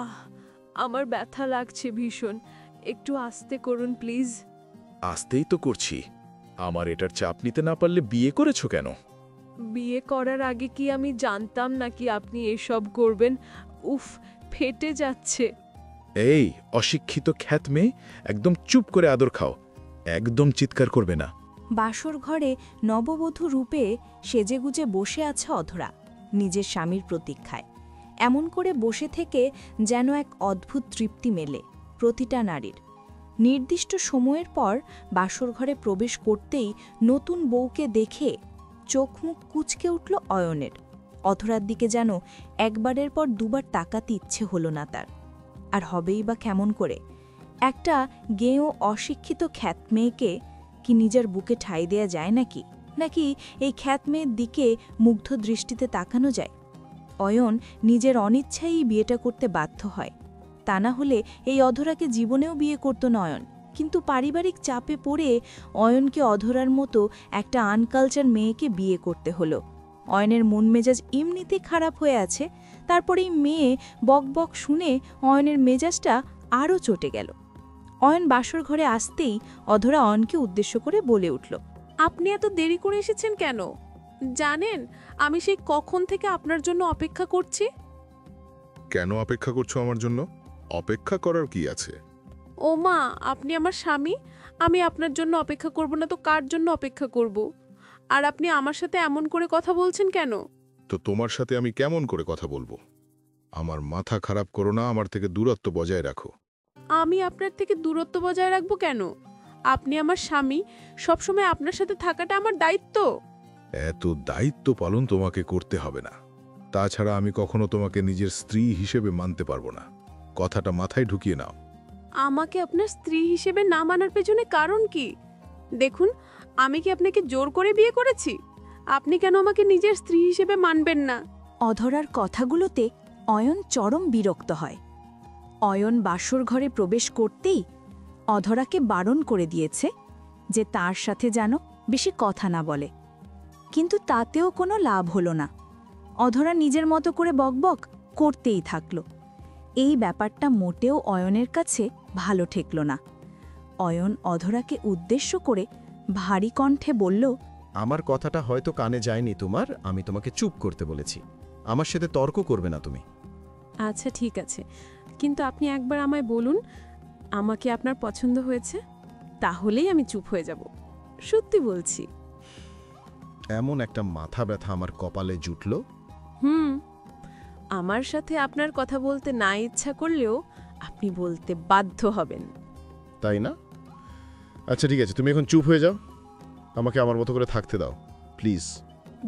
আহ আমার ব্যথা লাগছে ভীষণ, একটু আস্তে করুন প্লিজ। আস্তেই তো করছি। আমার এটার চাপ নিতে না পারলে বিয়ে করেছো কেন? বিয়ে করার আগে কি আমি জানতাম নাকি আপনি এসব করবেন? উফ, ফেটে যাচ্ছে। এই অশিক্ষিত খ্যাত মেয়ে, একদম চুপ করে আদর খাও, একদম চিৎকার করবে না। বাসর ঘরে নববধূ রূপে সেজেগুজে বসে আছে অধরা, নিজের স্বামীর প্রতীক্ষায়। এমন করে বসে থেকে যেন এক অদ্ভুত তৃপ্তি মেলে প্রতিটা নারীর। নির্দিষ্ট সময়ের পর বাসর ঘরে প্রবেশ করতেই নতুন বউকে দেখে চোখ মুখ কুঁচকে উঠল অয়নের। অধরার দিকে যেন একবারের পর দুবার তাকাতে ইচ্ছে হলো না তার। আর হবেই বা কেমন করে? একটা গেঁয়ো অশিক্ষিত খ্যাত মেয়েকে কি নিজের বুকে ঠাঁই দেয়া যায় নাকি? নাকি এই খ্যাত মেয়ের দিকে মুগ্ধ দৃষ্টিতে তাকানো যায়? অয়ন নিজের অনিচ্ছায় বিয়েটা করতে বাধ্য হয়। তা না হলে এই অধরাকে জীবনেও বিয়ে করত না অয়ন। কিন্তু পারিবারিক চাপে পড়ে অয়নকে অধরার মতো একটা আনকালচার মেয়েকে বিয়ে করতে হলো। অয়নের মন মেজাজ এমনিতেই খারাপ হয়ে আছে, তারপরে এই মেয়ে বকবক শুনে অয়নের মেজাজটা আরও চটে গেল। অয়ন বাসর ঘরে আসতেই অধরা অয়নকে উদ্দেশ্য করে বলে উঠল, আপনি এত দেরি করে এসেছেন কেন? জানেন আমি সেই কখন থেকে আপনার জন্য অপেক্ষা করছি। কেন অপেক্ষা করছো আমার জন্য? অপেক্ষা করার কি আছে? ও মা, আপনি আমার স্বামী, আমি আপনার জন্য অপেক্ষা করব না তো কার জন্য অপেক্ষা করব? আর আপনি আমার সাথে এমন করে কথা বলছেন কেন? তো তোমার সাথে আমি কেমন করে কথা বলবো? আমার মাথা খারাপ করো না, আমার থেকে দূরত্ব বজায় রাখো। আমি আপনার থেকে দূরত্ব বজায় রাখবো কেন? আপনি আমার স্বামী, সবসময় আপনার সাথে থাকাটা আমার দায়িত্ব। এত দায়িত্ব পালন তোমাকে করতে হবে না। তাছাড়া আমি কখনো তোমাকে নিজের স্ত্রী হিসেবে মানতে পারবো না। কথাটা মাথায় ঢুকিয়ে নাও। আমাকে আপনার স্ত্রী হিসেবে না মানার পেছনে কারণ কি? দেখুন, আমি কি আপনাকে জোর করে বিয়ে করেছি? আপনি কেন আমাকে নিজের স্ত্রী হিসেবে মানবেন না? অধরার কথাগুলোতে অয়ন চরম বিরক্ত হয়। অয়ন বাসর ঘরে প্রবেশ করতেই অধরাকে বারণ করে দিয়েছে যে তার সাথে যেন বেশি কথা না বলে। কিন্তু তাতেও কোনো লাভ হলো না। অধরা নিজের মতো করে বকবক করতেই থাকল। এই ব্যাপারটা মোটেও অয়নের কাছে ভালো ঠেকল না। অয়ন অধরাকে উদ্দেশ্য করে ভারী কণ্ঠে বলল, আমার কথাটা হয়তো কানে যায়নি তোমার, আমি তোমাকে চুপ করতে বলেছি। আমার সাথে তর্ক করবে না তুমি। আচ্ছা ঠিক আছে, কিন্তু আপনি একবার আমায় বলুন, আমাকে আপনার পছন্দ হয়েছে? তাহলেই আমি চুপ হয়ে যাব। সত্যি বলছি। এমন একটা মাথা ব্যথা আমার কপালে জুটল। আমার সাথে আপনার কথা বলতে না ইচ্ছা করলেও আপনি বলতে বাধ্য হবেন, তাই না? আচ্ছা ঠিক আছে, তুমি এখন চুপ হয়ে যাও, আমাকে আমার মতো করে থাকতে দাও প্লিজ।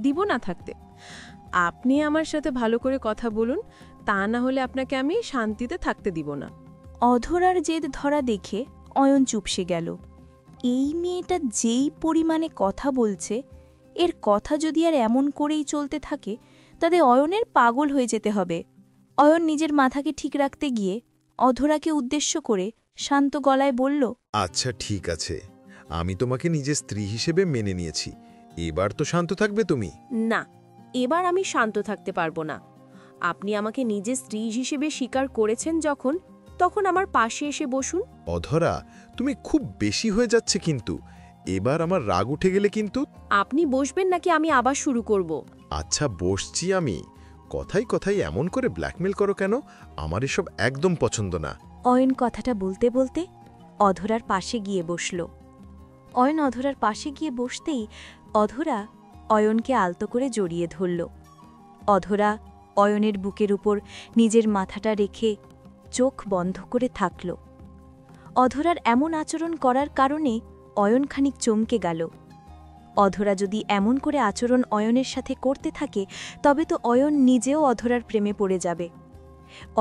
দিব না থাকতে। আপনি আমার সাথে ভালো করে কথা বলুন, তা না হলে আপনাকে আমি শান্তিতে থাকতে দিব না। অধরার জেদ ধরা দেখে অয়ন চুপসে গেল। এই মেয়েটা যেই পরিমাণে কথা বলছে, এর কথা যদি আর এমন করেই চলতে থাকে তবে অয়নের পাগল হয়ে যেতে হবে। অয়ন নিজের মাথাকে ঠিক রাখতে গিয়ে অধরাকে উদ্দেশ্য করে শান্ত গলায় বলল, আচ্ছা ঠিক আছে, আমি তোমাকে নিজের স্ত্রী হিসেবে মেনে নিয়েছি, এবার তো শান্ত থাকবে তুমি। না, এবার আমি শান্ত থাকতে পারবো না। আপনি আমাকে নিজের স্ত্রী হিসেবে স্বীকার করেছেন যখন, তখন আমার পাশে এসে বসুন। অধরা, তুমি খুব বেশি হয়ে যাচ্ছে কিন্তু, এবার আমার রাগ উঠে গেলে কিন্তু। আপনি বসবেন নাকি আমি আবার শুরু করব? আচ্ছা বসছি আমি। কথাই কথাই এমন করে ব্ল্যাকমেল করো কেন? আমার এসব একদম পছন্দ না। অয়ন কথাটা বলতে বলতে অধরার পাশে গিয়ে বসল। অয়ন অধরার পাশে গিয়ে বসতেই অধরা অয়নকে আলতো করে জড়িয়ে ধরল। অধরা অয়নের বুকের উপর নিজের মাথাটা রেখে চোখ বন্ধ করে থাকল। অধরার এমন আচরণ করার কারণে অয়ন খানিক চমকে গেল। অধরা যদি এমন করে আচরণ অয়নের সাথে করতে থাকে তবে তো অয়ন নিজেও অধরার প্রেমে পড়ে যাবে।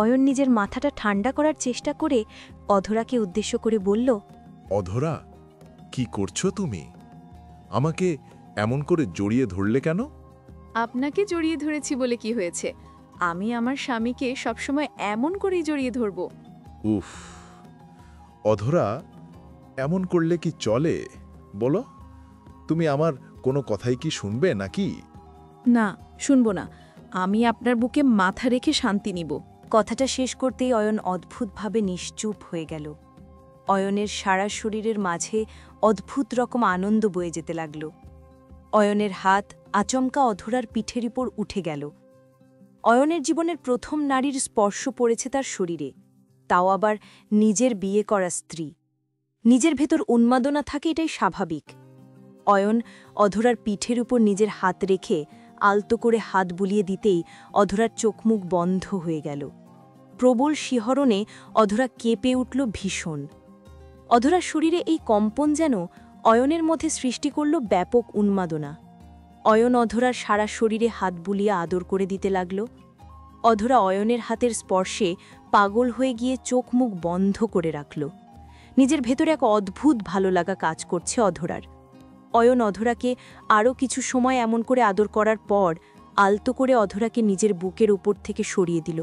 অয়ন নিজের মাথাটা ঠান্ডা করার চেষ্টা করে অধরাকে উদ্দেশ্য করে বলল, অধরা, কি করছো তুমি? আমাকে এমন করে জড়িয়ে ধরলে কেন? আপনাকে জড়িয়ে ধরেছি বলে কি হয়েছে? আমি আমার স্বামীকে সবসময় এমন করেই জড়িয়ে ধরব। উফ, অধরা, এমন করলে কি চলে বলো? তুমি আমার কোনো কথাই কি শুনবে নাকি? না, শুনব না। আমি আপনার বুকে মাথা রেখে শান্তি নিব। কথাটা শেষ করতেই অয়ন অদ্ভুতভাবে নিশ্চুপ হয়ে গেল। অয়নের সারা শরীরের মাঝে অদ্ভুত রকম আনন্দ বয়ে যেতে লাগল। অয়নের হাত আচমকা অধরার পিঠের উপর উঠে গেল। অয়নের জীবনের প্রথম নারীর স্পর্শ পড়েছে তার শরীরে, তাও আবার নিজের বিয়ে করা স্ত্রী। নিজের ভেতর উন্মাদনা থাকে, এটাই স্বাভাবিক। অয়ন অধরার পিঠের উপর নিজের হাত রেখে আলতো করে হাত বুলিয়ে দিতেই অধরার চোখমুখ বন্ধ হয়ে গেল। প্রবল শিহরণে অধরা কেঁপে উঠল ভীষণ। অধরার শরীরে এই কম্পন যেন অয়নের মধ্যে সৃষ্টি করল ব্যাপক উন্মাদনা। অয়ন অধরার সারা শরীরে হাত বুলিয়ে আদর করে দিতে লাগল। অধরা অয়নের হাতের স্পর্শে পাগল হয়ে গিয়ে চোখ মুখ বন্ধ করে রাখল। নিজের ভেতরে এক অদ্ভুত ভালো লাগা কাজ করছে অধরার। অয়ন অধরাকে আরও কিছু সময় এমন করে আদর করার পর আলতো করে অধরাকে নিজের বুকের উপর থেকে সরিয়ে দিল।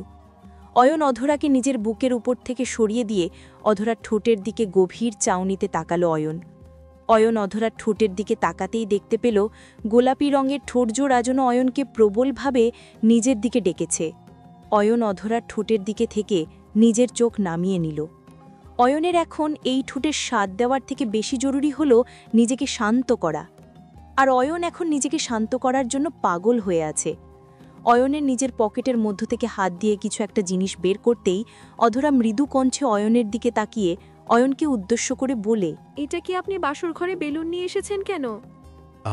অয়ন অধরাকে নিজের বুকের উপর থেকে সরিয়ে দিয়ে অধরার ঠোঁটের দিকে গভীর চাউনিতে তাকালো অয়ন। অয়ন অধরার ঠোঁটের দিকে তাকাতেই দেখতে পেল গোলাপি রঙের ঠোঁটজোড়া যেন অয়নকে প্রবলভাবে নিজের দিকে ডেকেছে। অয়ন অধরার ঠোঁটের দিকে থেকে নিজের চোখ নামিয়ে নিল। অয়নের এখন এই ঠোঁটের স্বাদ দেওয়ার থেকে বেশি জরুরি হল নিজেকে শান্ত করা। আর অয়ন এখন নিজেকে শান্ত করার জন্য পাগল হয়ে আছে। অয়নের নিজের পকেটের মধ্য থেকে হাত দিয়ে কিছু একটা জিনিস বের করতেই অধরা মৃদু কণ্ঠে অয়নের দিকে তাকিয়ে অয়নকে উদ্দেশ্য করে বলে, এটা কি আপনি বাসর ঘরে বেলুন নিয়ে এসেছেন কেন?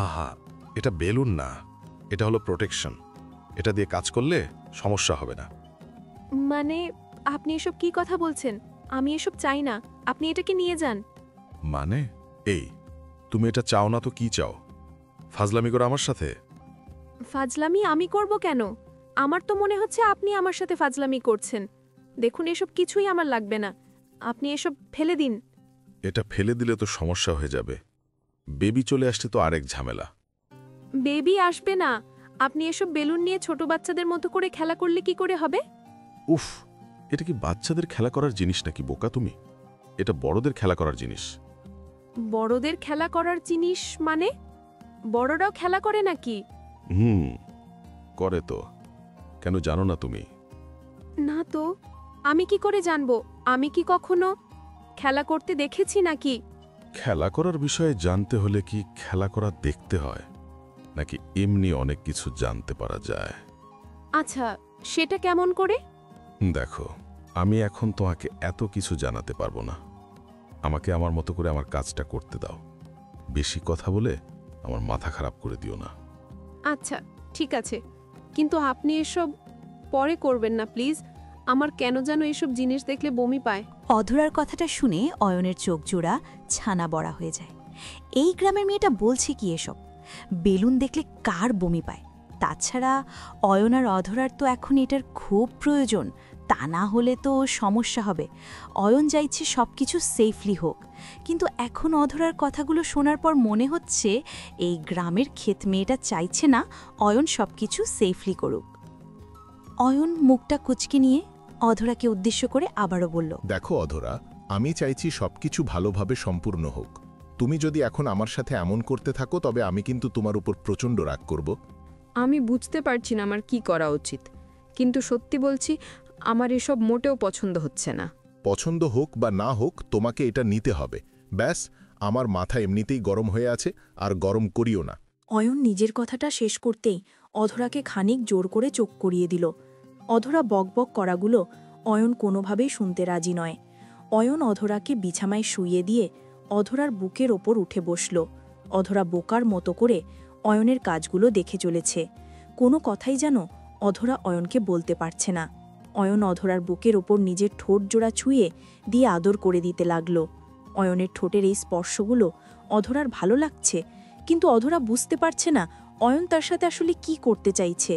আহা, এটা বেলুন না, এটা হলো প্রোটেকশন। এটা দিয়ে কাজ করলে সমস্যা হবে না। মানে আপনি এসব কি কথা বলছেন? আমি এসব চাই না, আপনি এটাকে নিয়ে যান। মানে এই, তুমি এটা চাও না তো কি চাও? ফাজলামি করো আমার সাথে? ফাজলামি আমি করব কেন? আমার তো মনে হচ্ছে আপনি আমার সাথে ফাজলামি করছেন। দেখুন, এসব কিছুই আমার লাগবে না, আপনি এসব ফেলে দিন। এটা ফেলে দিলে তো সমস্যা হয়ে যাবে। বেবি চলে আসছে তো আরেক ঝামেলা। বেবি আসবে না, আপনি এসব বেলুন নিয়ে ছোট বাচ্চাদের মতো করে খেলা করলে কি করে হবে? উফ, এটা কি বাচ্চাদের খেলা করার জিনিস নাকি বোকা তুমি? এটা বড়দের খেলা করার জিনিস। বড়দের খেলা করার জিনিস মানে? বড়রাও খেলা করে নাকি? করে তো। কেন জানো না তুমি? না তো, আমি কি করে জানবো? আমি কি কখনো খেলা করতে দেখেছি নাকি? খেলা করার বিষয়ে জানতে হলে কি খেলা করা দেখতে হয়, নাকি এমনি অনেক কিছু জানতে পারা যায়? আচ্ছা, সেটা কেমন করে? দেখো, আমি এখন তোমাকে এত কিছু জানাতে পারবো না। আমাকে আমার মতো করে আমার কাজটা করতে দাও। বেশি কথা বলে আমার মাথা খারাপ করে দিও না। আচ্ছা ঠিক আছে, কিন্তু আপনি এসব পরে করবেন না প্লিজ। আমার কেন যেন এসব জিনিস দেখলে বমি পায়। অধরার কথাটা শুনে অয়নের চোখ জোড়া ছানা বড়া হয়ে যায়। এই গ্রামের মেয়েটা বলছে কি এসব? বেলুন দেখলে কার বমি পায়? তাছাড়া অয়ন আর অধরার তো এখন এটার খুব প্রয়োজন, তা না হলে তো সমস্যা হবে। অয়ন চাইছে সব কিছু সেফলি হোক, কিন্তু এখন অধরার কথাগুলো শোনার পর মনে হচ্ছে এই গ্রামের ক্ষেত মেয়েটা চাইছে না অয়ন সব কিছু সেফলি করুক। অয়ন মুখটা কুঁচকে নিয়ে অধরাকে উদ্দেশ্য করে আবারও বলল, দেখো অধরা, আমি চাইছি সবকিছু ভালোভাবে সম্পূর্ণ হোক। তুমি যদি এখন আমার সাথে এমন করতে থাকো তবে আমি কিন্তু তোমার উপর প্রচণ্ড রাগ করব। আমি বুঝতে পারছি না আমার কি করা উচিত, কিন্তু সত্যি বলছি আমার এসব মোটেও পছন্দ হচ্ছে না। পছন্দ হোক বা না হোক তোমাকে এটা নিতে হবে। ব্যাস, আমার মাথা এমনিতেই গরম হয়ে আছে, আর গরম করিও না। অয়ন নিজের কথাটা শেষ করতেই অধরাকে খানিক জোর করে চোখ করিয়ে দিল। অধরা বকবক করাগুলো অয়ন কোনোভাবেই শুনতে রাজি নয়। অয়ন অধরাকে বিছানায় শুইয়ে দিয়ে অধরার বুকের ওপর উঠে বসল। অধরা বোকার মতো করে অয়নের কাজগুলো দেখে চলেছে। কোনো কথাই যেন অধরা অয়নকে বলতে পারছে না। অয়ন অধরার বুকের ওপর নিজের ঠোঁট জোড়া ছুঁয়ে দিয়ে আদর করে দিতে লাগল। অয়নের ঠোঁটের এই স্পর্শগুলো অধরার ভালো লাগছে, কিন্তু অধরা বুঝতে পারছে না অয়ন তার সাথে আসলে কি করতে চাইছে।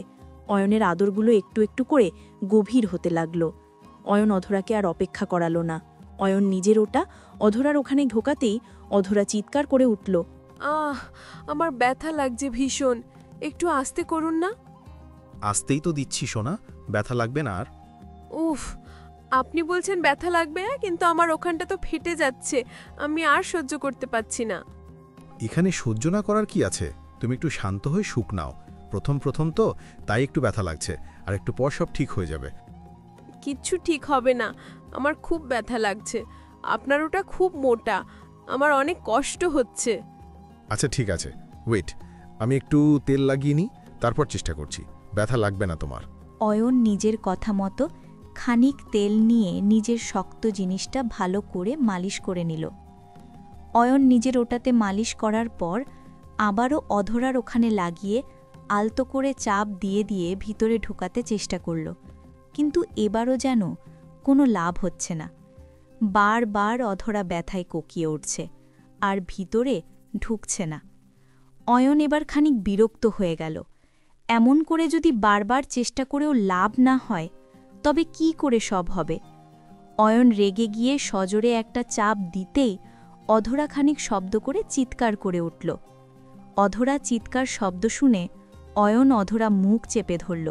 অয়নের আদরগুলো একটু একটু করে গভীর হতে লাগল। অয়ন অধরাকে আর অপেক্ষা করালো না। অয়ন নিজের ওটা অধরার ওখানে ঢোকাতেই অধরা চিৎকার করে উঠল, আমার ব্যথা লাগছে ভীষণ, একটু আস্তে করুন না। আসতেই তো দিচ্ছি সোনা, ব্যথা লাগবে না আর। উফ, আপনি বলছেন ব্যথা লাগবে না, কিন্তু আমার ওখানটা তো ফেটে যাচ্ছে, আমি আর সহ্য করতে পারছি না। এখানে সহ্য না করার কি আছে? তুমি একটু শান্ত হয়ে সুখ নাও। প্রথম প্রথম তো তাই একটু ব্যথা লাগছে, আর একটু পর সব ঠিক হয়ে যাবে। কিচ্ছু ঠিক হবে না, আমার খুব ব্যথা লাগছে। আপনার ওটা খুব মোটা, আমার অনেক কষ্ট হচ্ছে। আচ্ছা ঠিক আছে, ওয়েট, আমি একটু তেল লাগিয়ে নিই, তারপর চেষ্টা করছি। ব্যথা লাগবে না তোমার। অয়ন নিজের কথা মতো খানিক তেল নিয়ে নিজের শক্ত জিনিসটা ভালো করে মালিশ করে নিল। অয়ন নিজের ওটাতে মালিশ করার পর আবারও অধরার ওখানে লাগিয়ে আলতো করে চাপ দিয়ে দিয়ে ভিতরে ঢুকাতে চেষ্টা করল, কিন্তু এবারও যেন কোনো লাভ হচ্ছে না। বারবার অধরা ব্যথায় কোকিয়ে উঠছে আর ভিতরে ঢুকছে না। অয়ন এবার খানিক বিরক্ত হয়ে গেল। এমন করে যদি বারবার চেষ্টা করেও লাভ না হয় তবে কি করে সব হবে? অয়ন রেগে গিয়ে সজোরে একটা চাপ দিতেই অধরা খানিক শব্দ করে চিৎকার করে উঠল। অধরা চিৎকার শব্দ শুনে অয়ন অধরা মুখ চেপে ধরল।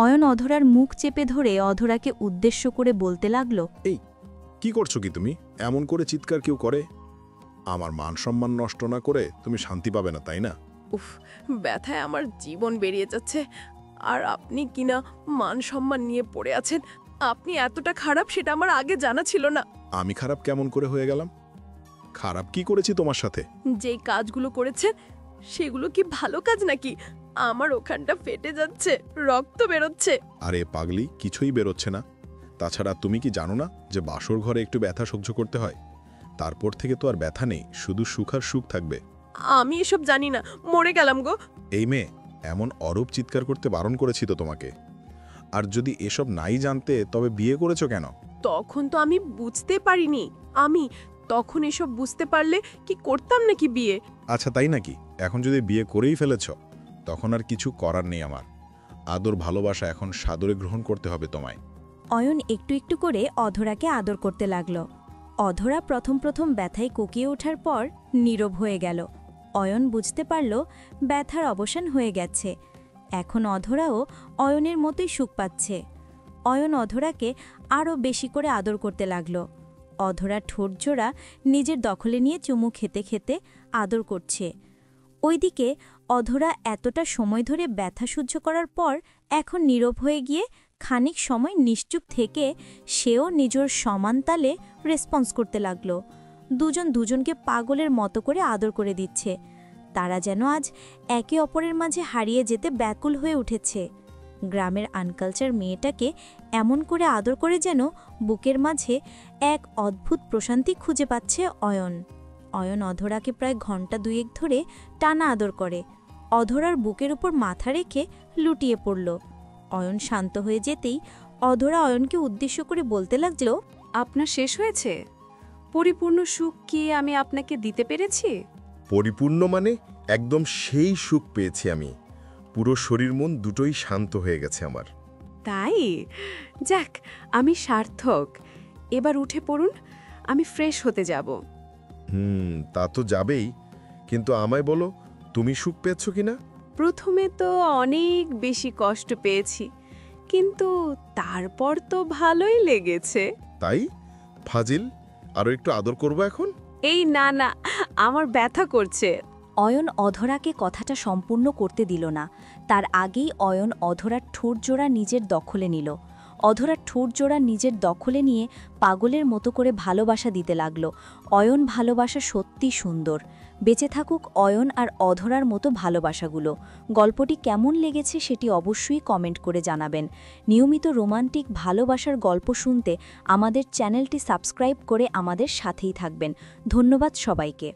অয়ন অধরার মুখ চেপে ধরে অধরাকে উদ্দেশ্য করে বলতে লাগল, কি করছো কি তুমি? এমন করে চিৎকার কেউ করে? আমার মান সম্মান নষ্ট না করে তুমি শান্তি পাবে না, তাই না? উফ, ব্যথায় আমার জীবন বেরিয়ে যাচ্ছে। আর আপনি কিনা মান সম্মান নিয়ে পড়ে আছেন। আপনি এতটা খারাপ সেটা আমার আগে জানা ছিল না। আমি খারাপ কেমন করে হয়ে গেলাম? খারাপ কি করেছি তোমার সাথে? যেই কাজগুলো করেছেন সেগুলো কি ভালো কাজ নাকি? আমার ওখানটা ফেটে যাচ্ছে, রক্ত বেরোচ্ছে। আরে পাগলি, কিছুই বেরোচ্ছে না। তাছাড়া তুমি কি জানো না যে বাসর ঘরে একটু ব্যথা সহ্য করতে হয়? তারপর থেকে তো আর ব্যথা নেই, শুধু সুখ আর সুখ থাকবে। আমি এসব জানি না, মরে গেলাম গো। এই মেয়ে, এমন অরূপ চিৎকার করতে বারণ করেছি তো তোমাকে। আর যদি এসব নাই জানতে তবে বিয়ে করেছো কেন? তখন তো আমি বুঝতে পারিনি। আমি তখন এসব বুঝতে পারলে কি করতাম নাকি বিয়ে? আচ্ছা তাই নাকি? এখন যদি বিয়ে করেই ফেলেছ তখন আর কিছু করার নেই আমার। আদর ভালোবাসা এখন সাদরে গ্রহণ করতে হবে তোমায়। অয়ন একটু একটু করে অধরাকে আদর করতে লাগল। অধরা প্রথম প্রথম ব্যথায় কোকিয়ে ওঠার পর নীরব হয়ে গেল। অয়ন বুঝতে পারল ব্যথার অবসান হয়ে গেছে। এখন অধরাও অয়নের মতোই সুখ পাচ্ছে। অয়ন অধরাকে আরও বেশি করে আদর করতে লাগল। অধরা ঠোঁটজোড়া নিজের দখলে নিয়ে চুমু খেতে খেতে আদর করছে। ওইদিকে অধরা এতটা সময় ধরে ব্যথা সহ্য করার পর এখন নীরব হয়ে গিয়ে খানিক সময় নিশ্চুপ থেকে সেও নিজের সমান তালে রেসপন্স করতে লাগল। দুজন দুজনকে পাগলের মতো করে আদর করে দিচ্ছে। তারা যেন আজ একে অপরের মাঝে হারিয়ে যেতে ব্যাকুল হয়ে উঠেছে। গ্রামের আনকালচার মেয়েটাকে এমন করে আদর করে যেন বুকের মাঝে এক অদ্ভুত প্রশান্তি খুঁজে পাচ্ছে অয়ন। অয়ন অধরাকে প্রায় ঘণ্টা দুয়েক ধরে টানা আদর করে। অধরার বুকের উপর মাথা রেখে লুটিয়ে পড়ল। অয়ন শান্ত হয়ে যেতেই অধরা অয়নকে উদ্দেশ্য করে বলতে লাগল, আপনার শেষ হয়েছে? পরিপূর্ণ সুখ কি আমি আপনাকে দিতে পেরেছি? পরিপূর্ণ মানে একদম সেই সুখ পেয়েছি আমি। পুরো শরীর মন দুটোই শান্ত হয়ে গেছে আমার। তাই? যাক, আমি সার্থক। এবার উঠে পড়ুন, আমি ফ্রেশ হতে যাব। তা তো যাবেই, কিন্তু আমায় বলো, তুমি সুখ পেয়েছ কিনা? প্রথমে তো অনেক বেশি কষ্ট পেয়েছি, কিন্তু তারপর তো ভালোই লেগেছে। তাই? ফাজিল, আরও একটু আদর করবো এখন? এই না না, আমার ব্যথা করছে। অয়ন অধরাকে কথাটা সম্পূর্ণ করতে দিল না। তার আগেই অয়ন অধরার ঠোঁটজোড়া নিজের দখলে নিল। অধরার ঠোঁটজোড়া নিজের দখলে নিয়ে পাগলের মতো করে ভালোবাসা দিতে লাগল। অয়ন ভালোবাসা সত্যি সুন্দর। বেঁচে থাকুক অয়ন আর অধরার মতো ভালোবাসাগুলো। গল্পটি কেমন লেগেছে সেটি অবশ্যই কমেন্ট করে জানাবেন। নিয়মিত রোমান্টিক ভালোবাসার গল্প শুনতে আমাদের চ্যানেলটি সাবস্ক্রাইব করে আমাদের সাথেই থাকবেন। ধন্যবাদ সবাইকে।